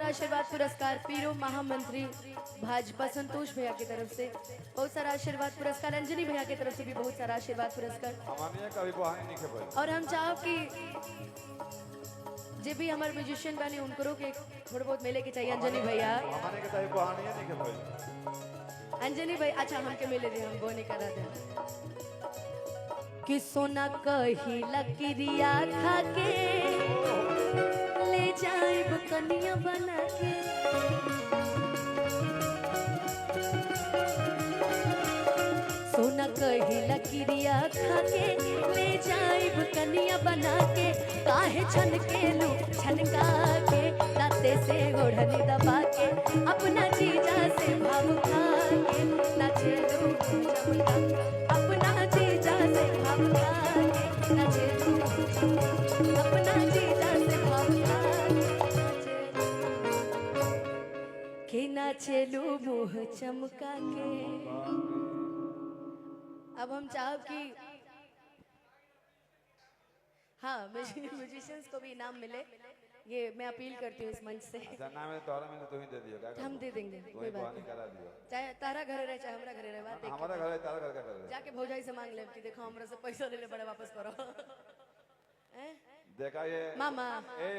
आशीर्वाद पुरस्कार पीरो महामंत्री भाजपा संतोष भैया की तरफ से, बहुत सारा आशीर्वाद पुरस्कार अंजनी भैया की तरफ से भी बहुत सारा आशीर्वाद पुरस्कार। और हम चाहो कि जे भी हमारे म्यूजिशियन बने उनको के थोड़ा बहुत मिले के चाहिए। अंजनी भैया अंजनी भाई अच्छा हमके मिले दे, हम वो नहीं करा दे कि सोना कही लकीरिया खा के ले जाइब कनिया बना के। सोना कही लकीरिया खा के ले जाइब कनिया बना के। काहे छन के लू छनका के राते से ओढ़नी दबा के अपना जीजा से भाव खा के नाचे लू चमका। अपना जीजा से भाव खा के नाचे लू अपना जीजा से भाव खा के नाचे लू मुँह चमका के। अब हम चाहो कि हाँ म्यूजिशियंस को भी इनाम मिले, ये मैं अपील करती हूँ इस मंच से। नाम है तोरा में तो ही दे दियो क्या? हम दे देंगे, कोई बात नहीं। चाहे तारा घर रहे चाहे हमरा घर रहे, बात देखिए। हमारा घर है तारा घर का कर। जाके भौजाई से मांग ले कि देखो हमरा से पैसा ले ले बड़े वापस करो। देखा ये मामा ए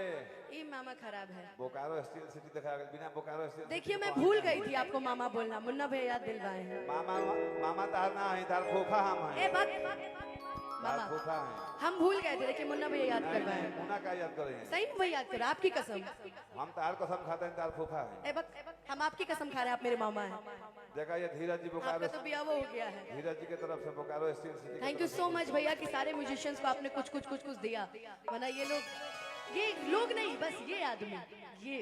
ये मामा खराब है। बोकारो स्टील सिटी दिखा बिना बोकारो स्टील। देखिए मैं भूल गई थी आपको मामा बोलना, मुन्ना भैया याद दिलवाए हैं। मामा मामा तार ना है, तार फूफा हम है। ए बात मामा फूफा है, हम भूल गए थे। देखिए मुन्ना भैया याद करवाए हैं। मुन्ना का याद करें, सही में वही याद कर, आपकी कसम। हम तार कसम खाते हैं, तार फूफा है। ए बक हम आपकी कसम खा रहे हैं, आप मेरे मामा हैं। देखा ये धीरज जी बोकारो, आपका तो बिया वो हो गया है। धीरज जी की तरफ से Bokaro steel city. Thank you so much भैया कि सारे म्यूजिशियंस को आपने कुछ दिया, वरना ये लोग नहीं, बस ये आदमी ये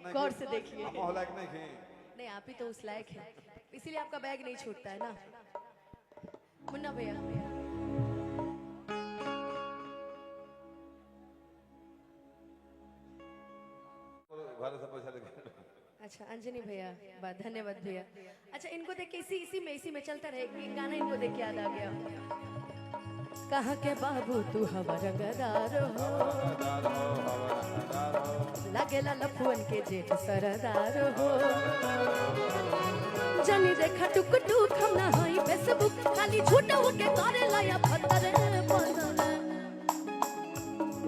गौर से देखिए। नहीं आप ही तो उस लायक है, इसीलिए आपका बैग नहीं छूटता है ना मुन्ना भैया। अच्छा अंजनी भैया बात, धन्यवाद भैया। अच्छा इनको देख के इसी में चलता रहे, एक गाना इनको देख के याद आ गया। कहाँ के बाबू तू हवा रंगदार हो, लागेला लफुअन के जेठ सरदार हो। जानी देखा टुक टुक हम ना हई फेसबुक, खाली झूठ के करे लाया फतरे पसंद।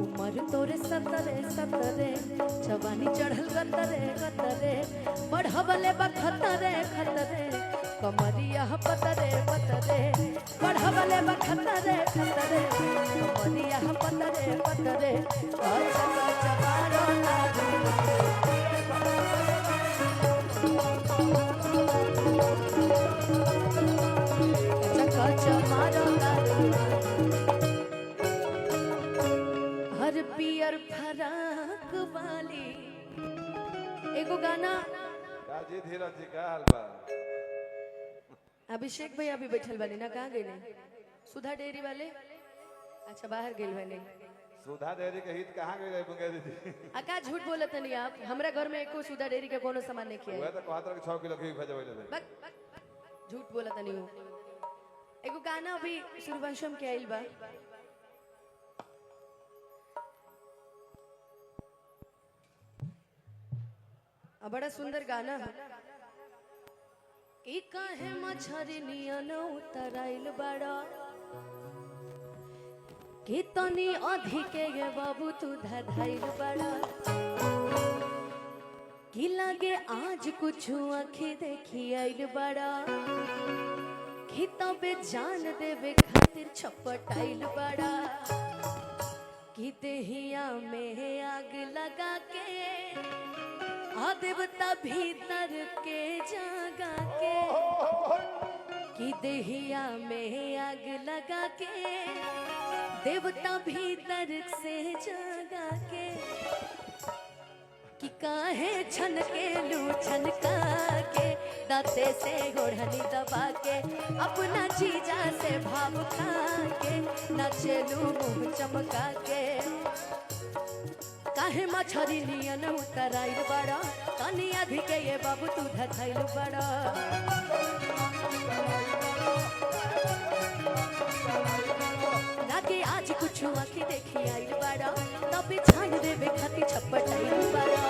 उमर तोरे सतरे जवानी चढ़ल गतरे बढ़वले बखतरे कमरिया पतरे बढ़वले बखतरे कमरिया पतरे चमारो हर पियर फराक वाली एगो गाना। जी धीरज जी का हाल बा? अभिषेक भैया भी बैठल बने ना, कहाँ गए? सुधा डेयरी वाले अच्छा बाहर गेल बने। सुधा डेयरी के हित कहाँ गए बुंगे दीदी? अका झूठ बोलत नहीं आप, हमरा घर में एको सुधा डेयरी के कोनो सामान नहीं किया है। वो तो कहत रहे 6 किलो घी भेजबे ले। झूठ बोलत नहीं हो। एगो गाना अभी सूर्यवंशम के आइल बा, बड़ा सुंदर गाना है। कि काहे मछरी नियन उतराइल बड़ा, कि तनी अधिके गे बाबू तू धधाइल बड़ा। कि लगे आज कुछ आँखी देखी आइल बड़ा, कि तबे जान देवे खातिर छपटाइल बड़ा। कि देहिया में आग लगा के देवता भीतर के जागा के। कि देहिया में आग लगा के देवता भीतर से जागा के। कि काहे छन के लू छनका के दाते से गोढ़नी दबा के अपना जीजा से भाव खा के नाचे लू मुँह चमका के। काहे मछरी नियन उतराइल बड़ा, तनी अधिके ये बाबू तू धधाइल बड़ा। लागे आज कुछ आँखी देखी आइल बड़ा, तब छान देवे खाती छपटाइल बड़ा।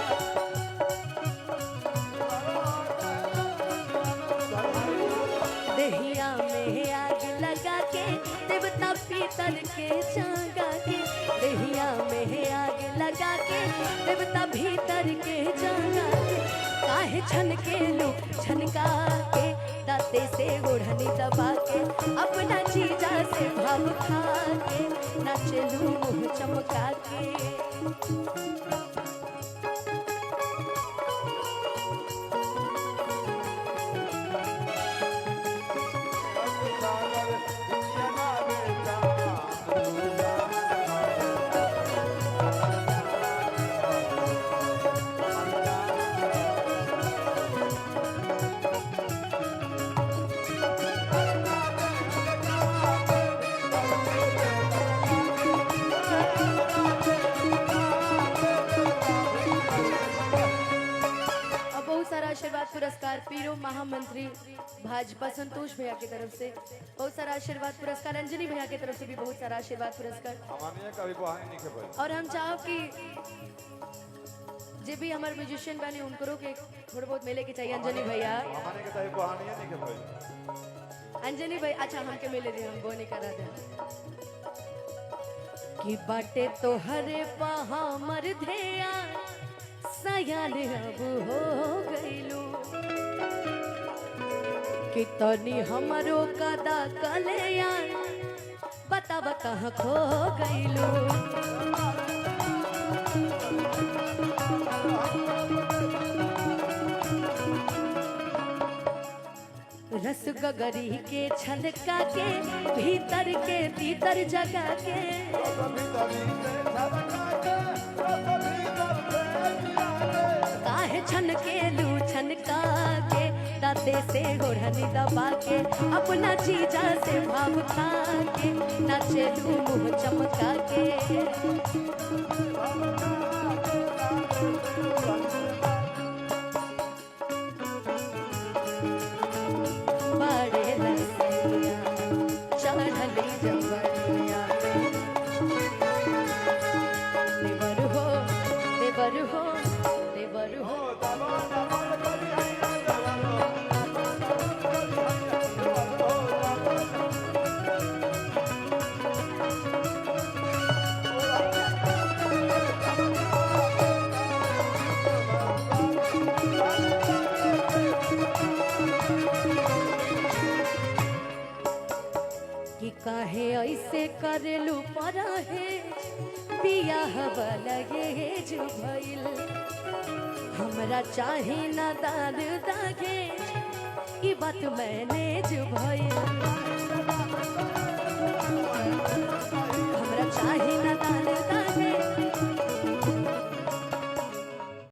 लगा के देवता भीतर के जागा के काहे छन के लू छनका के दाते से ओढ़नी दबा के अपना जीजा से भाव खा के नाचलू मुँह चमका के आशीर्वाद पुरस्कार पीरो महामंत्री भाजपा संतोष भैया की तरफ से बहुत सारा आशीर्वाद पुरस्कार, अंजनी भैया की तरफ से भी बहुत सारा आशीर्वाद पुरस्कार। और हम चाहो कि जे भी हमारे म्यूजिशियन बने उनको के थोड़ा बहुत मिले के चाहिए। अंजनी भैया अंजनी भाई अच्छा हमके मिले दे, हम वो नहीं करा दे कि बाटे तो हरे पहा मर धेया सयाल अब हो गईलू कि तनी हमरो कदा कलेया बताब कहाँ खो गईलू। रस गगरी के छलका के भीतर के तीतर जगा के काहे छन के लू छनका के दाते से ओढ़नी दबा के अपना जीजा से भाव खा के नाचे लू मुँह चमका के बड़े रसिया चढ़ली जबरिया देवर हो देवर हो देवर हो कि काहे ऐसे करेलू परा है बियाह लगे जो भइल हमरा चाहे ना दाद दागे ई बात मैंने जो भइल